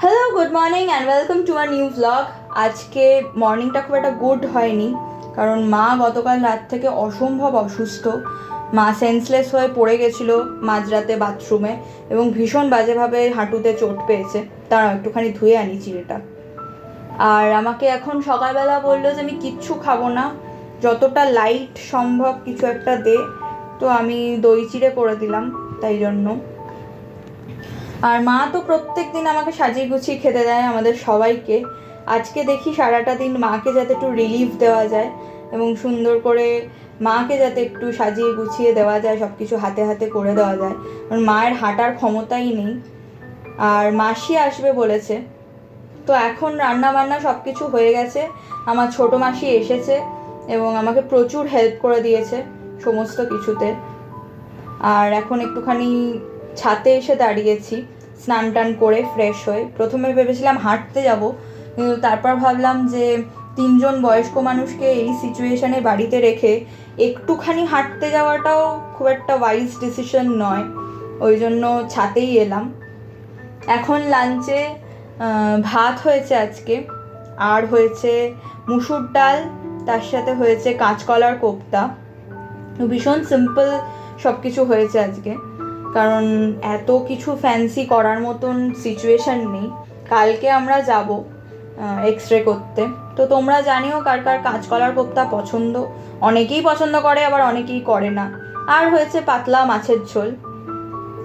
Hello, good morning and welcome to our new blog. আজকে মর্নিংটা খুব একটা গুড হয়নি, কারণ মা গতকাল রাত থেকে অসম্ভব অসুস্থ। মা সেন্সলেস হয়ে পড়ে গেছিলো মাঝরাতে বাথরুমে এবং ভীষণ বাজেভাবে হাঁটুতে চোট পেয়েছে। তারা একটুখানি ধুয়ে আনি চিড়েটা। আর আমাকে এখন সকালবেলা বললো যে আমি কিচ্ছু খাবো না, যতটা লাইট সম্ভব কিছু একটা দে। তো আমি দই চিড়ে করে দিলাম তাই জন্য। আর মা তো প্রত্যেক দিন আমাকে সাজিয়ে গুছিয়ে খেতে দেয় আমাদের সবাইকে। আজকে দেখি সারাটা দিন মাকে যাতে একটু রিলিফ দেওয়া যায় এবং সুন্দর করে মাকে যাতে একটু সাজিয়ে গুছিয়ে দেওয়া যায়, সব কিছু হাতে হাতে করে দেওয়া যায়, কারণ মায়ের হাঁটার ক্ষমতাই নেই। আর মাসি আসবে বলেছে, তো এখন রান্না বান্না সব কিছু হয়ে গেছে। আমার ছোটো মাসি এসেছে এবং আমাকে প্রচুর হেল্প করে দিয়েছে সমস্ত কিছুতে। আর এখন একটুখানি ছাদে এসে দাঁড়িয়েছি স্নান টান করে ফ্রেশ হয়ে। প্রথমে ভেবেছিলাম হাঁটতে যাব, কিন্তু তারপর ভাবলাম যে 3জন বয়স্ক মানুষকে এই সিচুয়েশানে বাড়িতে রেখে একটুখানি হাঁটতে যাওয়াটাও খুব একটা ওয়াইজ ডিসিশন নয়, ওই জন্য ছাদেই এলাম। এখন লাঞ্চে ভাত হয়েছে আজকে, আর হয়েছে মুসুর ডাল, তার সাথে হয়েছে কাঁচকলার কোপ্তা। ভীষণ সিম্পল সব কিছু হয়েছে আজকে, কারণ এত কিছু ফ্যান্সি করার মতন সিচুয়েশান নেই। কালকে আমরা যাব এক্স রে করতে, তো তোমরা জানিও কার কার কাঁচকলার কোপ্তা পছন্দ। অনেকেই পছন্দ করে, আবার অনেকেই করে না। আর হয়েছে পাতলা মাছের ঝোল।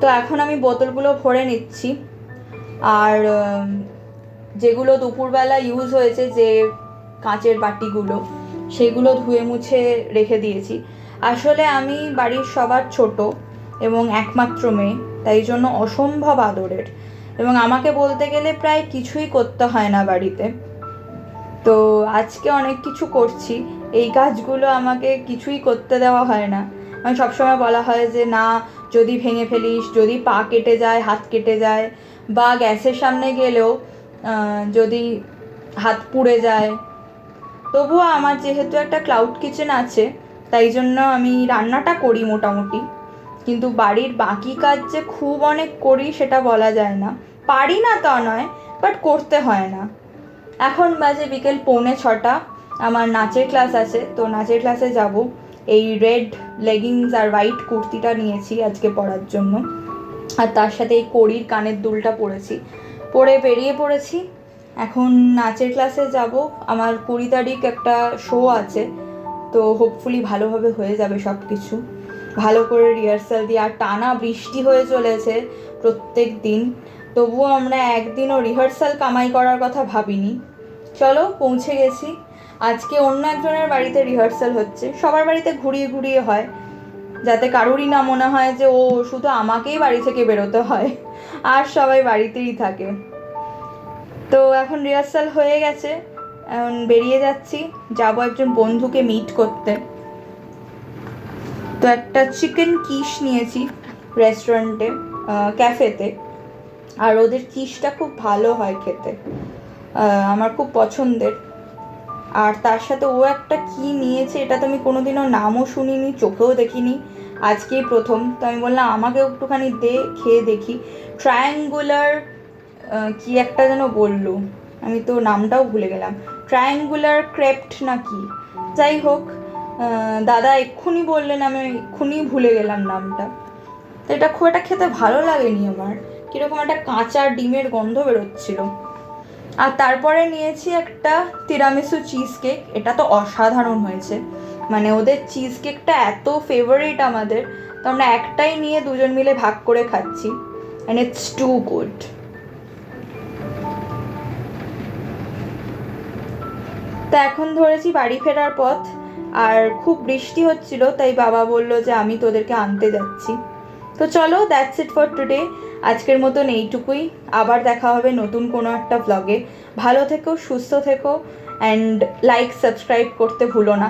তো এখন আমি বোতলগুলো ভরে নিচ্ছি। আর যেগুলো দুপুরবেলা ইউজ হয়েছে, যে কাঁচের বাটিগুলো, সেগুলো ধুয়ে মুছে রেখে দিয়েছি। আসলে আমি বাড়ির সবার ছোট এবং একমাত্র মেয়ে, তাই জন্য অসম্ভব আদরের, এবং আমাকে বলতে গেলে প্রায় কিছুই করতে হয় না বাড়িতে। তো আজকে অনেক কিছু করছি, এই কাজগুলো আমাকে কিছুই করতে দেওয়া হয় না। আমি সবসময় বলা হয় যে না, যদি ভেঙে ফেলিস, যদি পা কেটে যায়, হাত কেটে যায়, বা গ্যাসের সামনে গেলেও যদি হাত পুড়ে যায়। তবুও আমার যেহেতু একটা ক্লাউড কিচেন আছে, তাই জন্য আমি রান্নাটা করি মোটামুটি, কিন্তু বাড়ির বাকি কাজ যে খুব অনেক করি সেটা বলা যায় না। পারি না তা নয়, বাট করতে হয় না। এখন বাজে বিকেল 5:45, আমার নাচের ক্লাস আছে, তো নাচের ক্লাসে যাব। এই রেড লেগিংস আর হোয়াইট কুর্তিটা নিয়েছি আজকে পরার জন্য, আর তার সাথে এই কড়ির কানের দুলটা পরেছি, পরে বেরিয়ে পড়েছি। এখন নাচের ক্লাসে যাব। আমার 20 তারিখ একটা শো আছে, তো হোপফুলি ভালোভাবে হয়ে যাবে সব কিছু। ভালো করে রিহার্সাল দিয়ে, আর টানা বৃষ্টি হয়ে চলেছে প্রত্যেক দিন, তবুও আমরা একদিনও রিহার্সাল কামাই করার কথা ভাবিনি। চলো, পৌঁছে গেছি। আজকে অন্য একজনের বাড়িতে রিহার্সাল হচ্ছে, সবার বাড়িতে ঘুরিয়ে ঘুরিয়ে হয়, যাতে কারোরই না মনে হয় যে ও শুধু আমাকেই বাড়ি থেকে বেরোতে হয়, আর সবাই বাড়িতেই থাকে। তো এখন রিহার্সাল হয়ে গেছে, এখন বেরিয়ে যাচ্ছি, যাবো একজন বন্ধুকে মিট করতে। তো একটা চিকেন কিশ নিয়েছি রেস্টুরেন্টে, ক্যাফেতে, আর ওদের কিশটা খুব ভালো হয় খেতে, আমার খুব পছন্দের। আর তার সাথে ও একটা কি নিয়েছে, এটা তো আমি কোনোদিনও নামও শুনিনি, চোখেও দেখিনি, আজকেই প্রথম। তো আমি বললাম আমাকে একটুখানি দে, খেয়ে দেখি। ট্রায়াঙ্গুলার কি একটা যেন বললো, আমি তো নামটাও ভুলে গেলাম, ট্রায়াঙ্গুলার ক্রেপ্ট না কি, যাই হোক। দাদা এক্ষুনি বললেন, আমি এক্ষুনি ভুলে গেলাম নামটা। তো এটা খুব একটা খেতে ভালো লাগেনি আমার, কীরকম একটা কাঁচা ডিমের গন্ধ বেরোচ্ছিল। আর তারপরে নিয়েছি একটা তিরামিসু চিজ কেক, এটা তো অসাধারণ হয়েছে, মানে ওদের চিজ কেকটা এত ফেভারিট আমাদের, তো আমরা একটাই নিয়ে দুজন মিলে ভাগ করে খাচ্ছি, অ্যান্ড ইটস টু গুড। তো এখন ধরেছি বাড়ি ফেরার পথ, আর খুব বৃষ্টি হচ্ছিল, তাই বাবা বললো যে আমি তোদেরকে আনতে যাচ্ছি। তো চলো, দ্যাটস ইট ফর টুডে। আজকের মতন এইটুকুই, আবার দেখা হবে নতুন কোনো একটা ব্লগে। ভালো থেকো, সুস্থ থেকো, অ্যান্ড লাইক সাবস্ক্রাইব করতে ভুলো না।